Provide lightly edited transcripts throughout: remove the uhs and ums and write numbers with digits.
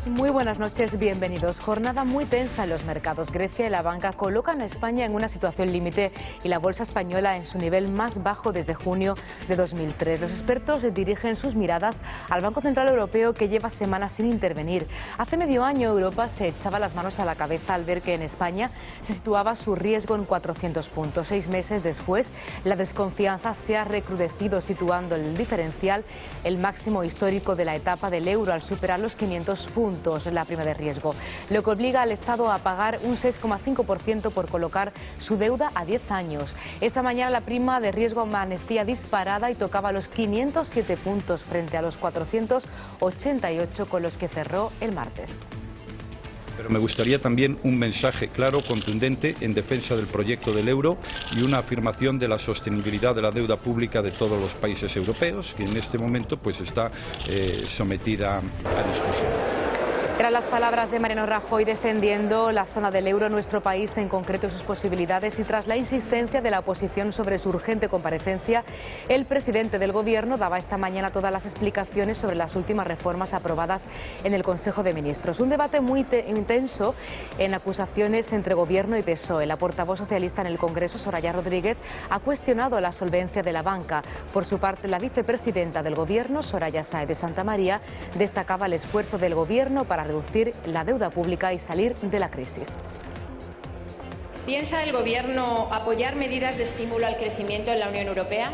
muy buenas noches, bienvenidos. Jornada muy tensa en los mercados. Grecia y la banca colocan a España en una situación límite y la bolsa española en su nivel más bajo desde junio de 2003. Los expertos dirigen sus miradas al Banco Central Europeo, que lleva semanas sin intervenir. Hace medio año Europa se echaba las manos a la cabeza al ver que en España se situaba su riesgo en 400 puntos. 6 meses después, la desconfianza se ha recrudecido, situando el diferencial el máximo histórico de la etapa del euro al superar los 500 puntos, la prima de riesgo, lo que obliga al Estado a pagar un 6,5% por colocar su deuda a 10 años. Esta mañana la prima de riesgo amanecía disparada y tocaba los 507 puntos frente a los 488 con los que cerró el martes. Pero me gustaría también un mensaje claro, contundente, en defensa del proyecto del euro y una afirmación de la sostenibilidad de la deuda pública de todos los países europeos, que en este momento pues está sometida a discusión. Eran las palabras de Mariano Rajoy defendiendo la zona del euro, nuestro país en concreto y sus posibilidades, y tras la insistencia de la oposición sobre su urgente comparecencia, el presidente del Gobierno daba esta mañana todas las explicaciones sobre las últimas reformas aprobadas en el Consejo de Ministros. Un debate muy intenso en acusaciones entre Gobierno y PSOE. La portavoz socialista en el Congreso, Soraya Rodríguez, ha cuestionado la solvencia de la banca. Por su parte, la vicepresidenta del Gobierno, Soraya Sáez de Santamaría, destacaba el esfuerzo del Gobierno para reducir la deuda pública y salir de la crisis. ¿Piensa el Gobierno apoyar medidas de estímulo al crecimiento en la Unión Europea?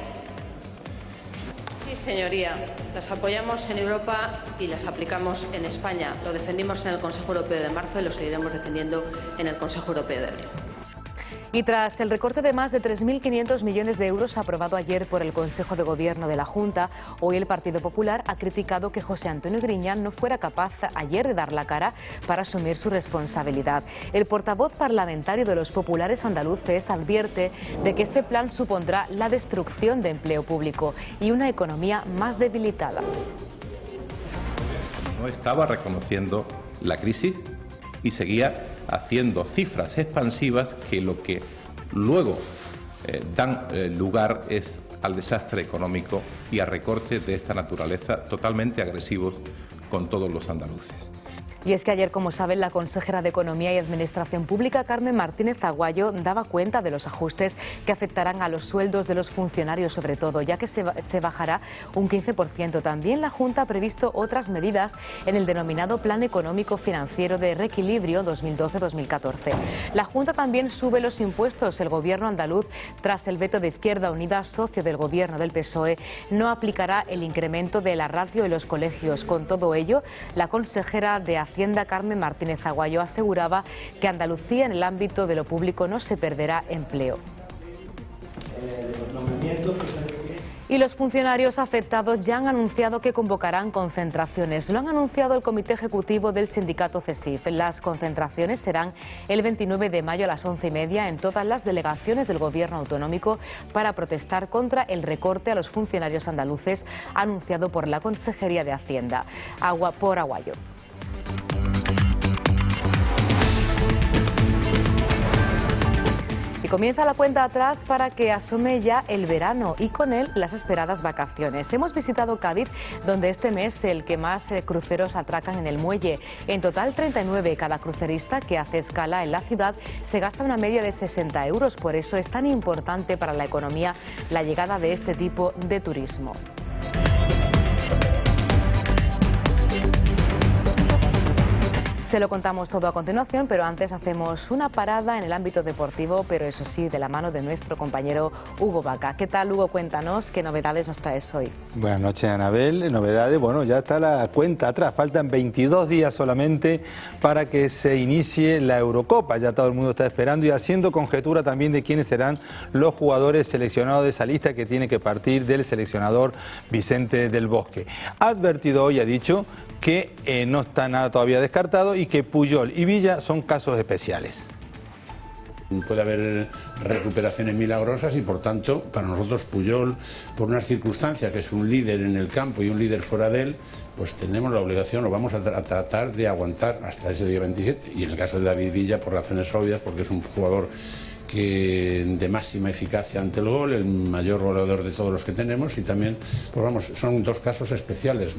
Sí, señoría. Las apoyamos en Europa y las aplicamos en España. Lo defendimos en el Consejo Europeo de marzo y lo seguiremos defendiendo en el Consejo Europeo de abril. Y tras el recorte de más de 3.500 millones de euros aprobado ayer por el Consejo de Gobierno de la Junta, hoy el Partido Popular ha criticado que José Antonio Griñán no fuera capaz ayer de dar la cara para asumir su responsabilidad. El portavoz parlamentario de los populares andaluces advierte de que este plan supondrá la destrucción de empleo público y una economía más debilitada. No estaba reconociendo la crisis y seguía haciendo cifras expansivas que lo que luego dan lugar es al desastre económico y a recortes de esta naturaleza totalmente agresivos con todos los andaluces. Y es que ayer, como saben, la consejera de Economía y Administración Pública, Carmen Martínez Aguayo, daba cuenta de los ajustes que afectarán a los sueldos de los funcionarios, sobre todo, ya que se bajará un 15%. También la Junta ha previsto otras medidas en el denominado Plan Económico Financiero de Reequilibrio 2012-2014. La Junta también sube los impuestos. El Gobierno andaluz, tras el veto de Izquierda Unida, socio del Gobierno del PSOE, no aplicará el incremento de la ratio en los colegios. Con todo ello, la consejera de Hacienda, Carmen Martínez Aguayo, aseguraba que Andalucía en el ámbito de lo público no se perderá empleo. Y los funcionarios afectados ya han anunciado que convocarán concentraciones. Lo han anunciado el Comité Ejecutivo del sindicato CESIF. Las concentraciones serán el 29 de mayo a las 11:30 en todas las delegaciones del Gobierno autonómico para protestar contra el recorte a los funcionarios andaluces anunciado por la Consejería de Hacienda. Aguayo. Y comienza la cuenta atrás para que asome ya el verano y con él las esperadas vacaciones. Hemos visitado Cádiz, donde este mes el que más cruceros atracan en el muelle. En total 39. Cada crucerista que hace escala en la ciudad se gasta una media de 60 euros. Por eso es tan importante para la economía la llegada de este tipo de turismo. Se lo contamos todo a continuación, pero antes hacemos una parada en el ámbito deportivo, pero eso sí, de la mano de nuestro compañero Hugo Vaca. ¿Qué tal, Hugo? Cuéntanos qué novedades nos traes hoy. Buenas noches, Anabel. Novedades, bueno, ya está la cuenta atrás. Faltan 22 días solamente para que se inicie la Eurocopa. Ya todo el mundo está esperando y haciendo conjetura también de quiénes serán los jugadores seleccionados de esa lista que tiene que partir del seleccionador Vicente del Bosque. Ha advertido hoy, ha dicho que no está nada todavía descartado y que Puyol y Villa son casos especiales. Puede haber recuperaciones milagrosas y por tanto para nosotros Puyol, por unas circunstancias que es un líder en el campo y un líder fuera de él, pues tenemos la obligación o vamos a tratar de aguantar hasta ese día 27. Y en el caso de David Villa por razones obvias, porque es un jugador de máxima eficacia ante el gol, el mayor goleador de todos los que tenemos y también, pues vamos, son dos casos especiales.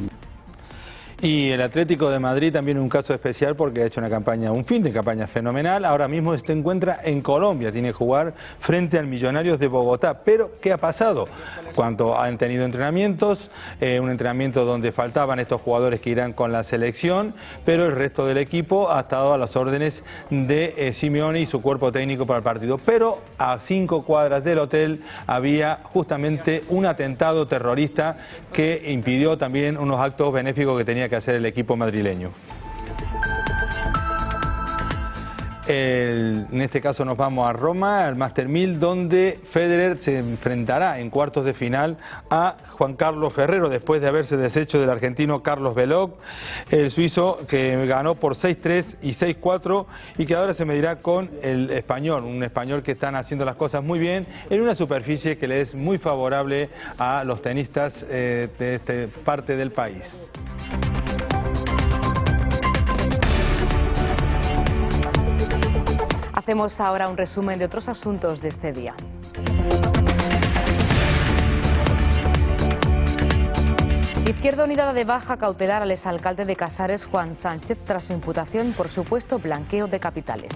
Y el Atlético de Madrid también un caso especial porque ha hecho un fin de campaña fenomenal. Ahora mismo se encuentra en Colombia, tiene que jugar frente al Millonarios de Bogotá. Pero, ¿qué ha pasado? Cuando han tenido entrenamientos, un entrenamiento donde faltaban estos jugadores que irán con la selección, pero el resto del equipo ha estado a las órdenes de Simeone y su cuerpo técnico para el partido. Pero a 5 cuadras del hotel había justamente un atentado terrorista que impidió también unos actos benéficos que tenía que hacer el equipo madrileño. En este caso nos vamos a Roma, al Master 1000, donde Federer se enfrentará en cuartos de final a Juan Carlos Ferrero, después de haberse deshecho del argentino Carlos Belot, el suizo que ganó por 6-3 y 6-4 y que ahora se medirá con el español, un español que están haciendo las cosas muy bien en una superficie que le es muy favorable a los tenistas de esta parte del país. Hacemos ahora un resumen de otros asuntos de este día. Izquierda Unida da de baja cautelar al exalcalde de Casares, Juan Sánchez, tras su imputación por supuesto blanqueo de capitales.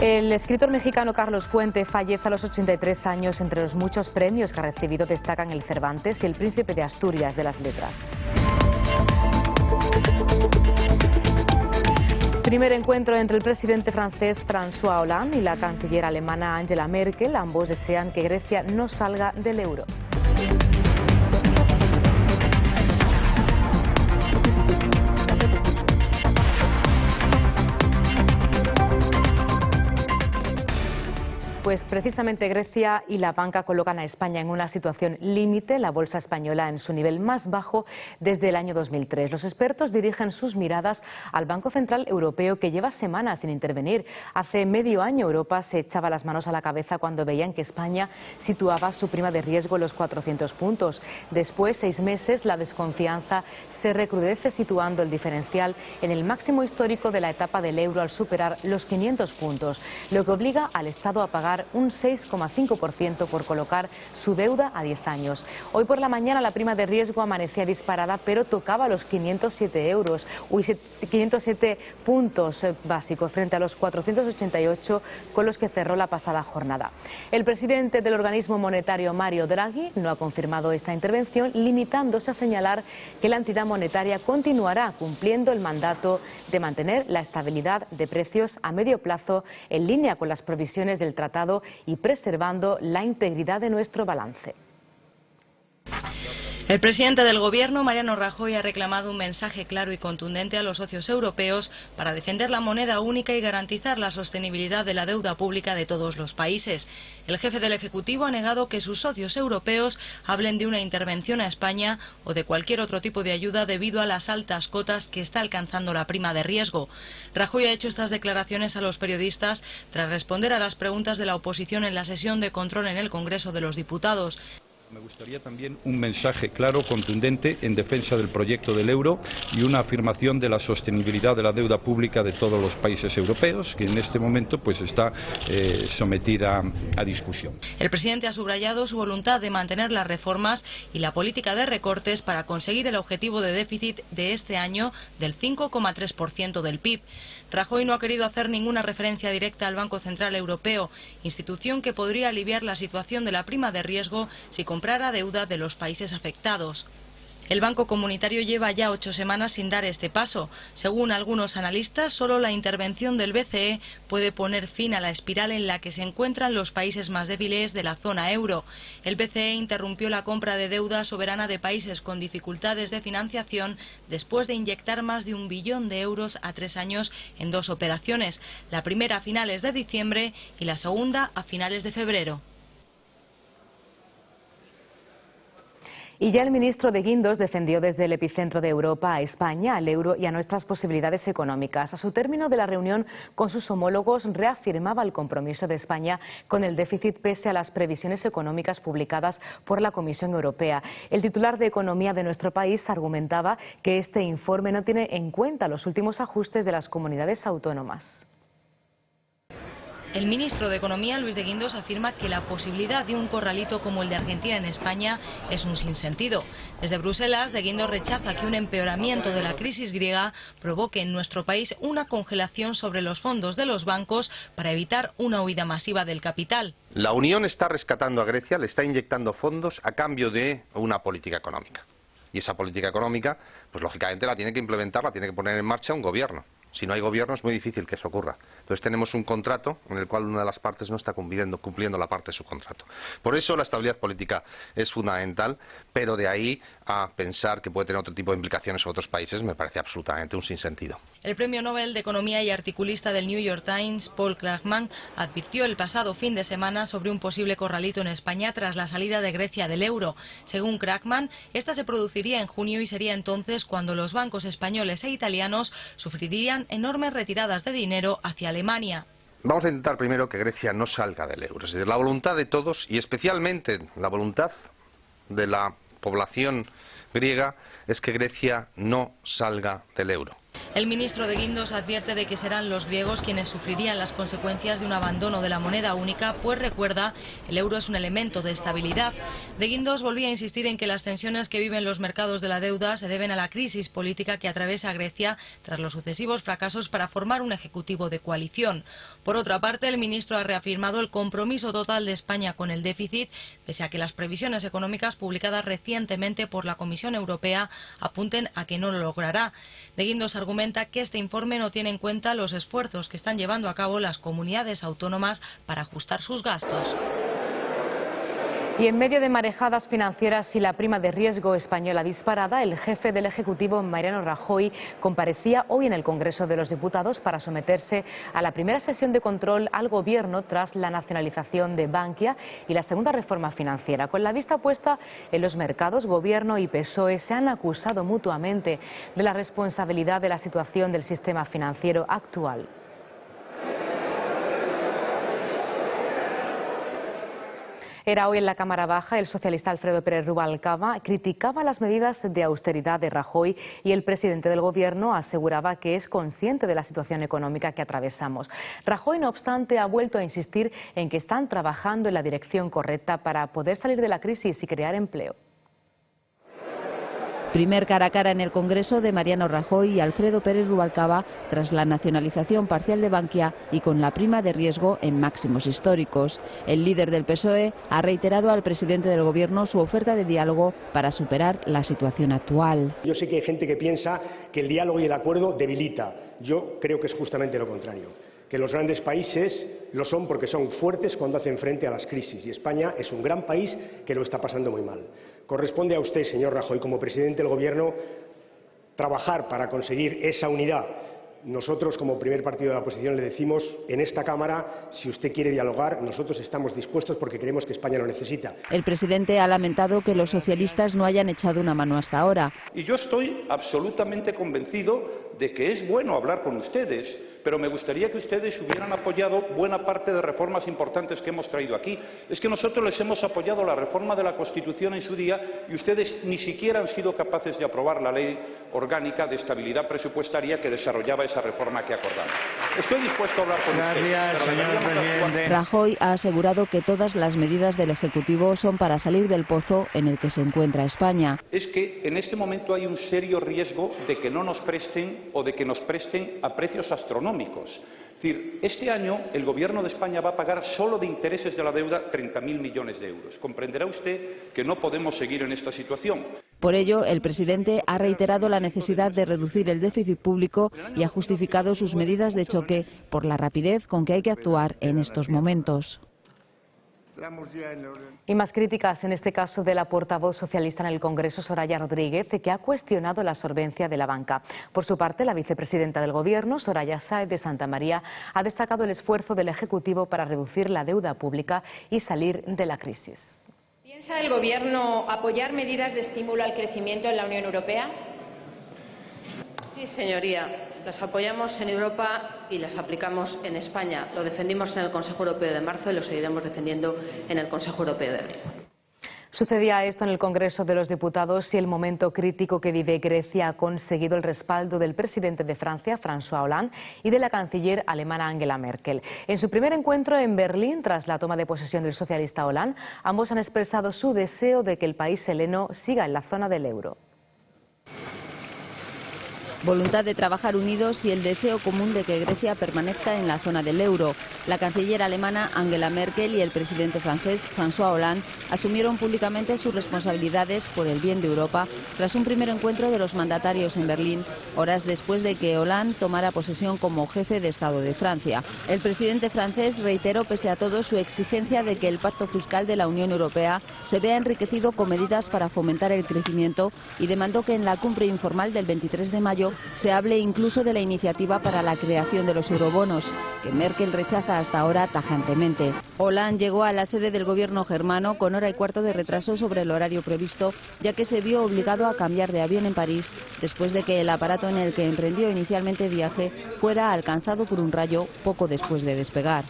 El escritor mexicano Carlos Fuente fallece a los 83 años. Entre los muchos premios que ha recibido destacan el Cervantes y el Príncipe de Asturias de las Letras. Primer encuentro entre el presidente francés François Hollande y la canciller alemana Angela Merkel. Ambos desean que Grecia no salga del euro. Pues precisamente Grecia y la banca colocan a España en una situación límite, la bolsa española en su nivel más bajo desde el año 2003. Los expertos dirigen sus miradas al Banco Central Europeo, que lleva semanas sin intervenir. Hace medio año Europa se echaba las manos a la cabeza cuando veían que España situaba su prima de riesgo en los 400 puntos. Después, 6 meses, la desconfianza se recrudece, situando el diferencial en el máximo histórico de la etapa del euro al superar los 500 puntos, lo que obliga al Estado a pagar un 6,5% por colocar su deuda a 10 años. Hoy por la mañana la prima de riesgo amanecía disparada, pero tocaba los 507 puntos básicos frente a los 488 con los que cerró la pasada jornada. El presidente del organismo monetario, Mario Draghi, no ha confirmado esta intervención, limitándose a señalar que la entidad monetaria continuará cumpliendo el mandato de mantener la estabilidad de precios a medio plazo en línea con las previsiones del tratado y preservando la integridad de nuestro balance. El presidente del Gobierno, Mariano Rajoy, ha reclamado un mensaje claro y contundente a los socios europeos para defender la moneda única y garantizar la sostenibilidad de la deuda pública de todos los países. El jefe del Ejecutivo ha negado que sus socios europeos hablen de una intervención a España o de cualquier otro tipo de ayuda debido a las altas cotas que está alcanzando la prima de riesgo. Rajoy ha hecho estas declaraciones a los periodistas tras responder a las preguntas de la oposición en la sesión de control en el Congreso de los Diputados. Me gustaría también un mensaje claro, contundente, en defensa del proyecto del euro y una afirmación de la sostenibilidad de la deuda pública de todos los países europeos, que en este momento pues está sometida a discusión. El presidente ha subrayado su voluntad de mantener las reformas y la política de recortes para conseguir el objetivo de déficit de este año del 5,3% del PIB. Rajoy no ha querido hacer ninguna referencia directa al Banco Central Europeo, institución que podría aliviar la situación de la prima de riesgo si comprara deuda de los países afectados. El Banco Comunitario lleva ya 8 semanas sin dar este paso. Según algunos analistas, solo la intervención del BCE puede poner fin a la espiral en la que se encuentran los países más débiles de la zona euro. El BCE interrumpió la compra de deuda soberana de países con dificultades de financiación después de inyectar más de 1 billón de euros a 3 años en 2 operaciones, la primera a finales de diciembre y la segunda a finales de febrero. Y ya el ministro de Guindos defendió desde el epicentro de Europa a España, al euro y a nuestras posibilidades económicas. A su término de la reunión con sus homólogos, reafirmaba el compromiso de España con el déficit pese a las previsiones económicas publicadas por la Comisión Europea. El titular de Economía de nuestro país argumentaba que este informe no tiene en cuenta los últimos ajustes de las comunidades autónomas. El ministro de Economía, Luis de Guindos, afirma que la posibilidad de un corralito como el de Argentina en España es un sinsentido. Desde Bruselas, de Guindos rechaza que un empeoramiento de la crisis griega provoque en nuestro país una congelación sobre los fondos de los bancos para evitar una huida masiva del capital. La Unión está rescatando a Grecia, le está inyectando fondos a cambio de una política económica. Y esa política económica, pues lógicamente la tiene que implementar, la tiene que poner en marcha un gobierno. Si no hay gobierno es muy difícil que eso ocurra. Entonces tenemos un contrato en el cual una de las partes no está cumpliendo la parte de su contrato. Por eso la estabilidad política es fundamental, pero de ahí a pensar que puede tener otro tipo de implicaciones en otros países me parece absolutamente un sinsentido. El premio Nobel de Economía y articulista del New York Times, Paul Krugman, advirtió el pasado fin de semana sobre un posible corralito en España tras la salida de Grecia del euro. Según Krugman, esta se produciría en junio y sería entonces cuando los bancos españoles e italianos sufrirían enormes retiradas de dinero hacia Alemania. Vamos a intentar primero que Grecia no salga del euro. Es decir, la voluntad de todos y especialmente la voluntad de la población griega es que Grecia no salga del euro. El ministro de Guindos advierte de que serán los griegos quienes sufrirían las consecuencias de un abandono de la moneda única, pues recuerda, el euro es un elemento de estabilidad. De Guindos volvía a insistir en que las tensiones que viven los mercados de la deuda se deben a la crisis política que atraviesa Grecia tras los sucesivos fracasos para formar un ejecutivo de coalición. Por otra parte, el ministro ha reafirmado el compromiso total de España con el déficit, pese a que las previsiones económicas publicadas recientemente por la Comisión Europea apunten a que no lo logrará. De Guindos argumenta que este informe no tiene en cuenta los esfuerzos que están llevando a cabo las comunidades autónomas para ajustar sus gastos. Y en medio de marejadas financieras y la prima de riesgo española disparada, el jefe del Ejecutivo, Mariano Rajoy, comparecía hoy en el Congreso de los Diputados para someterse a la primera sesión de control al Gobierno tras la nacionalización de Bankia y la segunda reforma financiera. Con la vista puesta en los mercados, Gobierno y PSOE se han acusado mutuamente de la responsabilidad de la situación del sistema financiero actual. Era hoy en la Cámara Baja, el socialista Alfredo Pérez Rubalcaba criticaba las medidas de austeridad de Rajoy y el presidente del Gobierno aseguraba que es consciente de la situación económica que atravesamos. Rajoy, no obstante, ha vuelto a insistir en que están trabajando en la dirección correcta para poder salir de la crisis y crear empleo. Primer cara a cara en el Congreso de Mariano Rajoy y Alfredo Pérez Rubalcaba tras la nacionalización parcial de Bankia y con la prima de riesgo en máximos históricos. El líder del PSOE ha reiterado al presidente del Gobierno su oferta de diálogo para superar la situación actual. Yo sé que hay gente que piensa que el diálogo y el acuerdo debilita. Yo creo que es justamente lo contrario. Que los grandes países lo son porque son fuertes cuando hacen frente a las crisis. Y España es un gran país que lo está pasando muy mal. Corresponde a usted, señor Rajoy, como presidente del Gobierno, trabajar para conseguir esa unidad. Nosotros, como primer partido de la oposición, le decimos en esta Cámara, si usted quiere dialogar, nosotros estamos dispuestos porque creemos que España lo necesita. El presidente ha lamentado que los socialistas no hayan echado una mano hasta ahora. Y yo estoy absolutamente convencido de que es bueno hablar con ustedes, pero me gustaría que ustedes hubieran apoyado buena parte de reformas importantes que hemos traído aquí. Es que nosotros les hemos apoyado la reforma de la Constitución en su día y ustedes ni siquiera han sido capaces de aprobar la Ley Orgánica de Estabilidad Presupuestaria que desarrollaba esa reforma que acordamos. Estoy dispuesto a hablar con ustedes, pero deberíamos actuar. Rajoy ha asegurado que todas las medidas del Ejecutivo son para salir del pozo en el que se encuentra España. Es que en este momento hay un serio riesgo de que no nos presten o de que nos presten a precios astronómicos. Es decir, este año el Gobierno de España va a pagar solo de intereses de la deuda 30.000 millones de euros. Comprenderá usted que no podemos seguir en esta situación. Por ello, el presidente ha reiterado la necesidad de reducir el déficit público y ha justificado sus medidas de choque por la rapidez con que hay que actuar en estos momentos. Y más críticas, en este caso de la portavoz socialista en el Congreso, Soraya Rodríguez, que ha cuestionado la solvencia de la banca. Por su parte, la vicepresidenta del Gobierno, Soraya Sáez de Santamaría, ha destacado el esfuerzo del Ejecutivo para reducir la deuda pública y salir de la crisis. ¿Piensa el Gobierno apoyar medidas de estímulo al crecimiento en la Unión Europea? Sí, señoría. Las apoyamos en Europa y las aplicamos en España. Lo defendimos en el Consejo Europeo de marzo y lo seguiremos defendiendo en el Consejo Europeo de abril. Sucedía esto en el Congreso de los Diputados y el momento crítico que vive Grecia ha conseguido el respaldo del presidente de Francia, François Hollande, y de la canciller alemana Angela Merkel. En su primer encuentro en Berlín, tras la toma de posesión del socialista Hollande, ambos han expresado su deseo de que el país heleno siga en la zona del euro. Voluntad de trabajar unidos y el deseo común de que Grecia permanezca en la zona del euro. La canciller alemana Angela Merkel y el presidente francés François Hollande asumieron públicamente sus responsabilidades por el bien de Europa tras un primer encuentro de los mandatarios en Berlín, horas después de que Hollande tomara posesión como jefe de Estado de Francia. El presidente francés reiteró pese a todo su exigencia de que el pacto fiscal de la Unión Europea se vea enriquecido con medidas para fomentar el crecimiento y demandó que en la cumbre informal del 23 de mayo se hable incluso de la iniciativa para la creación de los eurobonos, que Merkel rechaza hasta ahora tajantemente. Hollande llegó a la sede del gobierno germano con hora y cuarto de retraso sobre el horario previsto, ya que se vio obligado a cambiar de avión en París después de que el aparato en el que emprendió inicialmente viaje fuera alcanzado por un rayo poco después de despegar.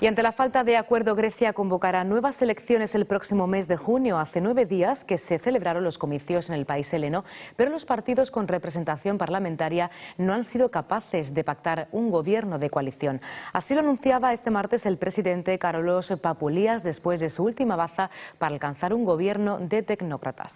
Y ante la falta de acuerdo, Grecia convocará nuevas elecciones el próximo mes de junio. Hace 9 días que se celebraron los comicios en el país heleno, pero los partidos con representación parlamentaria no han sido capaces de pactar un gobierno de coalición. Así lo anunciaba este martes el presidente Carlos Papoulias después de su última baza para alcanzar un gobierno de tecnócratas.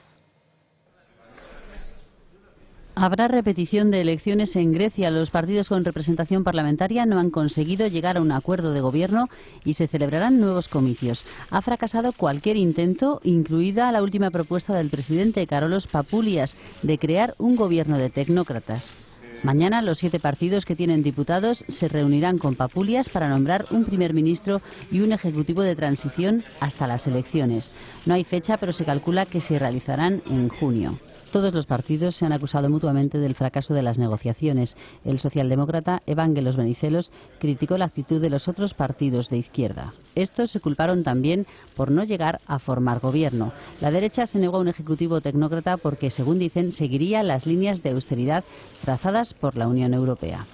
Habrá repetición de elecciones en Grecia. Los partidos con representación parlamentaria no han conseguido llegar a un acuerdo de gobierno y se celebrarán nuevos comicios. Ha fracasado cualquier intento, incluida la última propuesta del presidente Carlos Papoulias de crear un gobierno de tecnócratas. Mañana los 7 partidos que tienen diputados se reunirán con Papoulias para nombrar un primer ministro y un ejecutivo de transición hasta las elecciones. No hay fecha, pero se calcula que se realizarán en junio. Todos los partidos se han acusado mutuamente del fracaso de las negociaciones. El socialdemócrata Evangelos Venizelos criticó la actitud de los otros partidos de izquierda. Estos se culparon también por no llegar a formar gobierno. La derecha se negó a un ejecutivo tecnócrata porque, según dicen, seguiría las líneas de austeridad trazadas por la Unión Europea.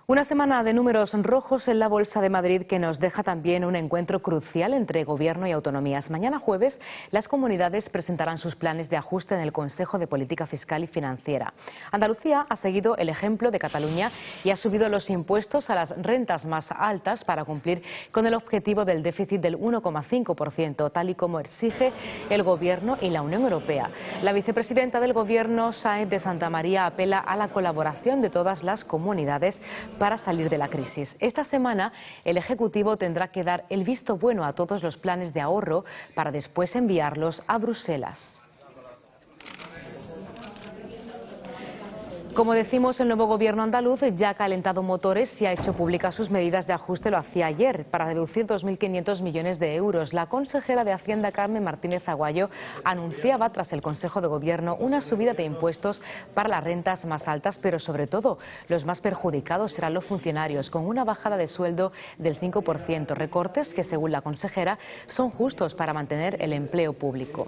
Una semana de números rojos en la Bolsa de Madrid que nos deja también un encuentro crucial entre Gobierno y autonomías. Mañana jueves las comunidades presentarán sus planes de ajuste en el Consejo de Política Fiscal y Financiera. Andalucía ha seguido el ejemplo de Cataluña y ha subido los impuestos a las rentas más altas para cumplir con el objetivo del déficit del 1,5%, tal y como exige el Gobierno y la Unión Europea. La vicepresidenta del Gobierno, Sáenz de Santamaría, apela a la colaboración de todas las comunidades para salir de la crisis. Esta semana el Ejecutivo tendrá que dar el visto bueno a todos los planes de ahorro para después enviarlos a Bruselas. Como decimos, el nuevo gobierno andaluz ya ha calentado motores y ha hecho públicas sus medidas de ajuste. Lo hacía ayer para reducir 2.500 millones de euros. La consejera de Hacienda, Carmen Martínez Aguayo, anunciaba tras el Consejo de Gobierno una subida de impuestos para las rentas más altas, pero sobre todo los más perjudicados serán los funcionarios, con una bajada de sueldo del 5%, recortes que, según la consejera, son justos para mantener el empleo público.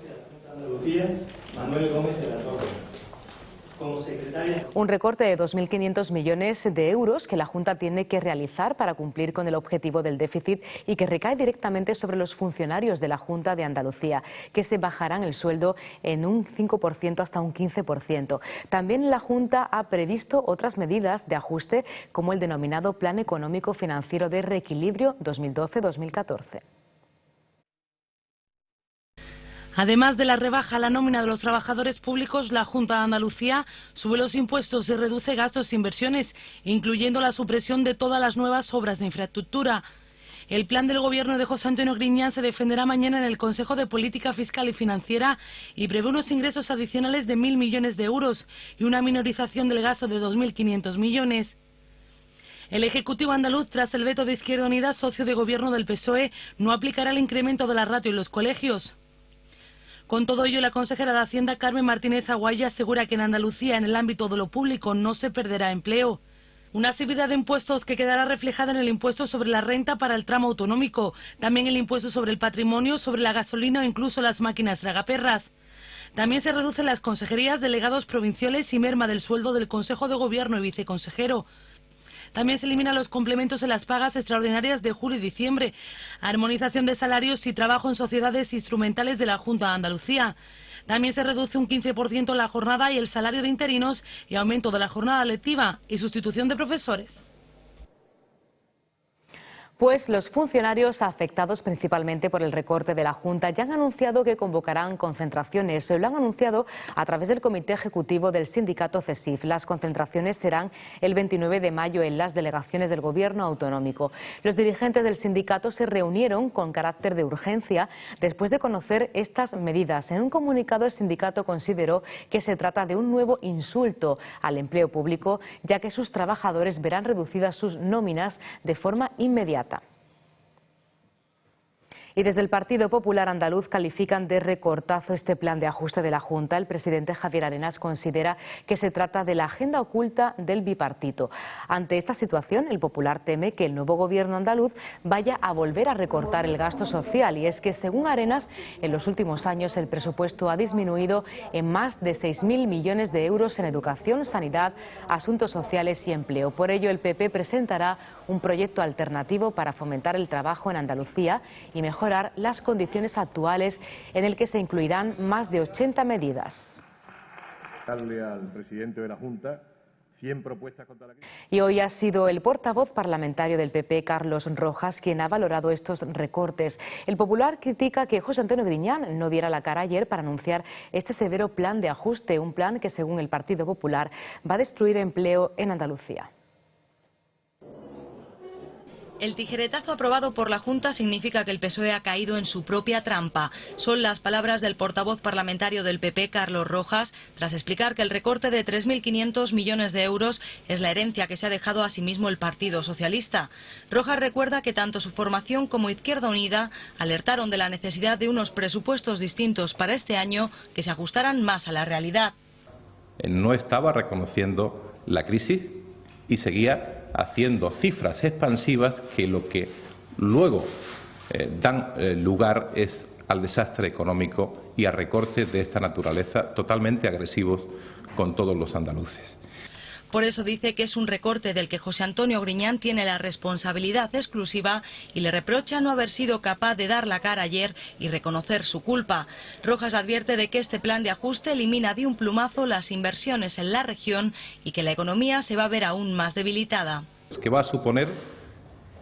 Un recorte de 2.500 millones de euros que la Junta tiene que realizar para cumplir con el objetivo del déficit y que recae directamente sobre los funcionarios de la Junta de Andalucía, que se bajarán el sueldo en un 5% hasta un 15%. También la Junta ha previsto otras medidas de ajuste, como el denominado Plan Económico Financiero de Reequilibrio 2012-2014. Además de la rebaja a la nómina de los trabajadores públicos, la Junta de Andalucía sube los impuestos y reduce gastos e inversiones, incluyendo la supresión de todas las nuevas obras de infraestructura. El plan del Gobierno de José Antonio Griñán se defenderá mañana en el Consejo de Política Fiscal y Financiera y prevé unos ingresos adicionales de 1.000 millones de euros y una minorización del gasto de 2.500 millones. El Ejecutivo andaluz, tras el veto de Izquierda Unida, socio de Gobierno del PSOE, no aplicará el incremento de la ratio en los colegios. Con todo ello, la consejera de Hacienda, Carmen Martínez Aguayo, asegura que en Andalucía, en el ámbito de lo público, no se perderá empleo. Una subida de impuestos que quedará reflejada en el impuesto sobre la renta para el tramo autonómico, también el impuesto sobre el patrimonio, sobre la gasolina o incluso las máquinas tragaperras. También se reducen las consejerías, delegados provinciales y merma del sueldo del Consejo de Gobierno y viceconsejero. También se eliminan los complementos en las pagas extraordinarias de julio y diciembre, armonización de salarios y trabajo en sociedades instrumentales de la Junta de Andalucía. También se reduce un 15% la jornada y el salario de interinos y aumento de la jornada lectiva y sustitución de profesores. Pues los funcionarios afectados principalmente por el recorte de la Junta ya han anunciado que convocarán concentraciones. Lo han anunciado a través del Comité Ejecutivo del sindicato CESIF. Las concentraciones serán el 29 de mayo en las delegaciones del Gobierno autonómico. Los dirigentes del sindicato se reunieron con carácter de urgencia después de conocer estas medidas. En un comunicado, el sindicato consideró que se trata de un nuevo insulto al empleo público, ya que sus trabajadores verán reducidas sus nóminas de forma inmediata. Y desde el Partido Popular Andaluz califican de recortazo este plan de ajuste de la Junta. El presidente Javier Arenas considera que se trata de la agenda oculta del bipartito. Ante esta situación, el Popular teme que el nuevo gobierno andaluz vaya a volver a recortar el gasto social. Y es que, según Arenas, en los últimos años el presupuesto ha disminuido en más de 6.000 millones de euros en educación, sanidad, asuntos sociales y empleo. Por ello, el PP presentará un proyecto alternativo para fomentar el trabajo en Andalucía y mejorar las condiciones actuales, en el que se incluirán más de 80 medidas. Darle al presidente de la Junta 100 propuestas contra la crisis. Y hoy ha sido el portavoz parlamentario del PP, Carlos Rojas, quien ha valorado estos recortes. El Popular critica que José Antonio Griñán no diera la cara ayer para anunciar este severo plan de ajuste, un plan que, según el Partido Popular, va a destruir empleo en Andalucía. El tijeretazo aprobado por la Junta significa que el PSOE ha caído en su propia trampa. Son las palabras del portavoz parlamentario del PP, Carlos Rojas, tras explicar que el recorte de 3.500 millones de euros es la herencia que se ha dejado a sí mismo el Partido Socialista. Rojas recuerda que tanto su formación como Izquierda Unida alertaron de la necesidad de unos presupuestos distintos para este año que se ajustaran más a la realidad. No estaba reconociendo la crisis y seguía haciendo cifras expansivas que lo que luego dan lugar es al desastre económico y a recortes de esta naturaleza totalmente agresivos con todos los andaluces. Por eso dice que es un recorte del que José Antonio Griñán tiene la responsabilidad exclusiva y le reprocha no haber sido capaz de dar la cara ayer y reconocer su culpa. Rojas advierte de que este plan de ajuste elimina de un plumazo las inversiones en la región y que la economía se va a ver aún más debilitada. Que va a suponer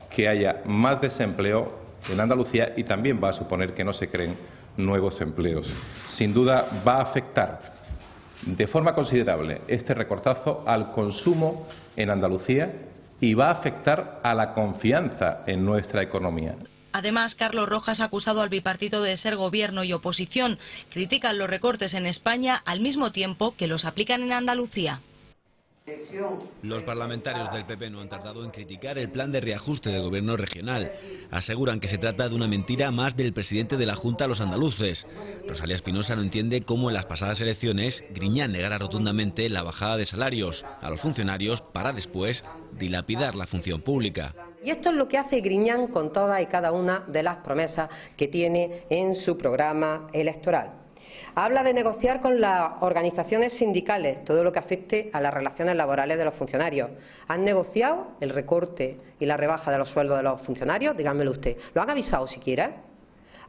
que haya más desempleo en Andalucía y también va a suponer que no se creen nuevos empleos. Sin duda va a afectar de forma considerable este recortazo al consumo en Andalucía y va a afectar a la confianza en nuestra economía. Además, Carlos Rojas ha acusado al bipartito de ser gobierno y oposición. Critican los recortes en España al mismo tiempo que los aplican en Andalucía. Los parlamentarios del PP no han tardado en criticar el plan de reajuste del gobierno regional. Aseguran que se trata de una mentira más del presidente de la Junta a los andaluces. Rosalía Espinosa no entiende cómo en las pasadas elecciones Griñán negara rotundamente la bajada de salarios a los funcionarios para después dilapidar la función pública. Y esto es lo que hace Griñán con todas y cada una de las promesas que tiene en su programa electoral. Habla de negociar con las organizaciones sindicales todo lo que afecte a las relaciones laborales de los funcionarios. ¿Han negociado el recorte y la rebaja de los sueldos de los funcionarios? Díganmelo usted. ¿Lo han avisado siquiera?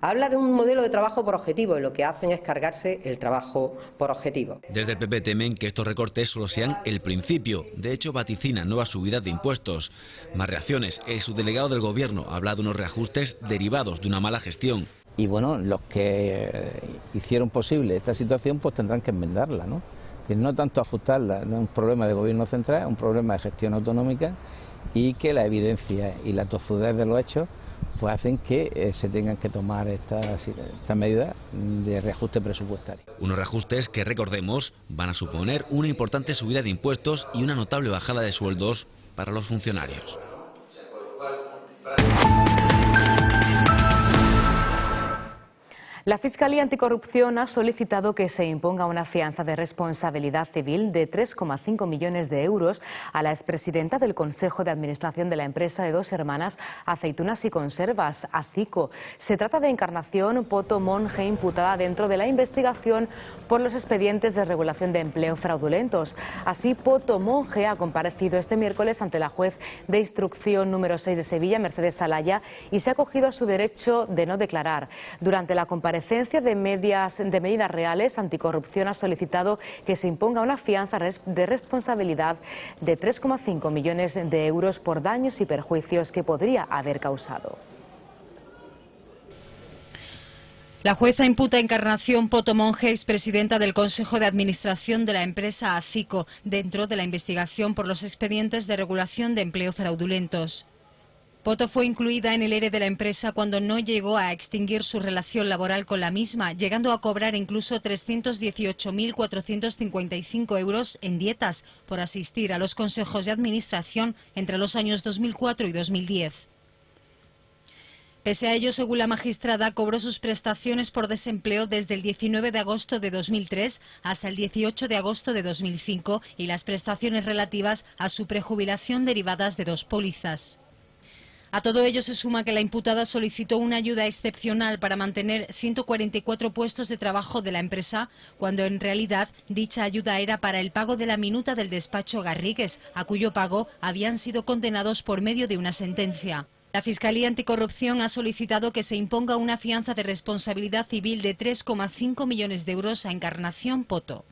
Habla de un modelo de trabajo por objetivo y lo que hacen es cargarse el trabajo por objetivo. Desde el PP temen que estos recortes solo sean el principio. De hecho, vaticinan nuevas subidas de impuestos. Más reacciones. El subdelegado del Gobierno habla de unos reajustes derivados de una mala gestión. Y bueno, los que hicieron posible esta situación pues tendrán que enmendarla, ¿no? No tanto ajustarla, no es un problema de gobierno central, es un problema de gestión autonómica y que la evidencia y la tozudez de los hechos pues hacen que se tengan que tomar estas medidas de reajuste presupuestario. Unos reajustes que, recordemos, van a suponer una importante subida de impuestos y una notable bajada de sueldos para los funcionarios. La Fiscalía Anticorrupción ha solicitado que se imponga una fianza de responsabilidad civil de 3,5 millones de euros a la expresidenta del Consejo de Administración de la empresa de dos hermanas Aceitunas y Conservas, ACICO. Se trata de Encarnación Poto Monge, imputada dentro de la investigación por los expedientes de regulación de empleo fraudulentos. Así, Poto Monge ha comparecido este miércoles ante la juez de instrucción número 6 de Sevilla, Mercedes Alaya, y se ha acogido a su derecho de no declarar. Durante la comparecencia de medidas reales, Anticorrupción ha solicitado que se imponga una fianza de responsabilidad de 3,5 millones de euros por daños y perjuicios que podría haber causado. La jueza imputa a Encarnación Poto Monge, expresidenta del Consejo de Administración de la empresa ACICO, dentro de la investigación por los expedientes de regulación de empleo fraudulentos. Poto fue incluida en el ERE de la empresa cuando no llegó a extinguir su relación laboral con la misma, llegando a cobrar incluso 318.455 euros en dietas por asistir a los consejos de administración entre los años 2004 y 2010. Pese a ello, según la magistrada, cobró sus prestaciones por desempleo desde el 19 de agosto de 2003 hasta el 18 de agosto de 2005 y las prestaciones relativas a su prejubilación derivadas de dos pólizas. A todo ello se suma que la imputada solicitó una ayuda excepcional para mantener 144 puestos de trabajo de la empresa, cuando en realidad dicha ayuda era para el pago de la minuta del despacho Garrigues, a cuyo pago habían sido condenados por medio de una sentencia. La Fiscalía Anticorrupción ha solicitado que se imponga una fianza de responsabilidad civil de 3,5 millones de euros a Encarnación Poto.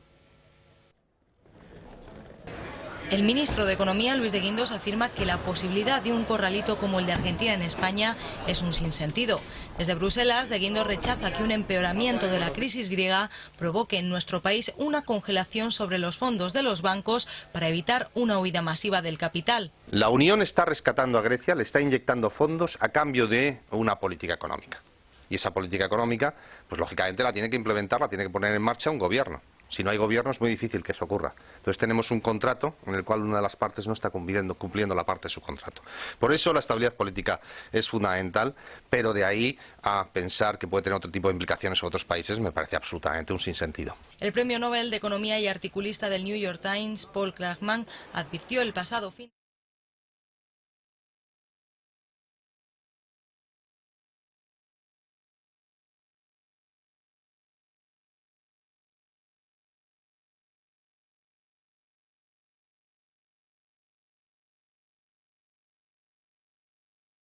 El ministro de Economía, Luis de Guindos, afirma que la posibilidad de un corralito como el de Argentina en España es un sinsentido. Desde Bruselas, de Guindos rechaza que un empeoramiento de la crisis griega provoque en nuestro país una congelación sobre los fondos de los bancos para evitar una huida masiva del capital. La Unión está rescatando a Grecia, le está inyectando fondos a cambio de una política económica. Y esa política económica, pues lógicamente la tiene que implementar, la tiene que poner en marcha un gobierno. Si no hay gobierno es muy difícil que eso ocurra. Entonces tenemos un contrato en el cual una de las partes no está cumpliendo la parte de su contrato. Por eso la estabilidad política es fundamental, pero de ahí a pensar que puede tener otro tipo de implicaciones en otros países me parece absolutamente un sinsentido. El premio Nobel de Economía y articulista del New York Times, Paul Krugman, advirtió el pasado fin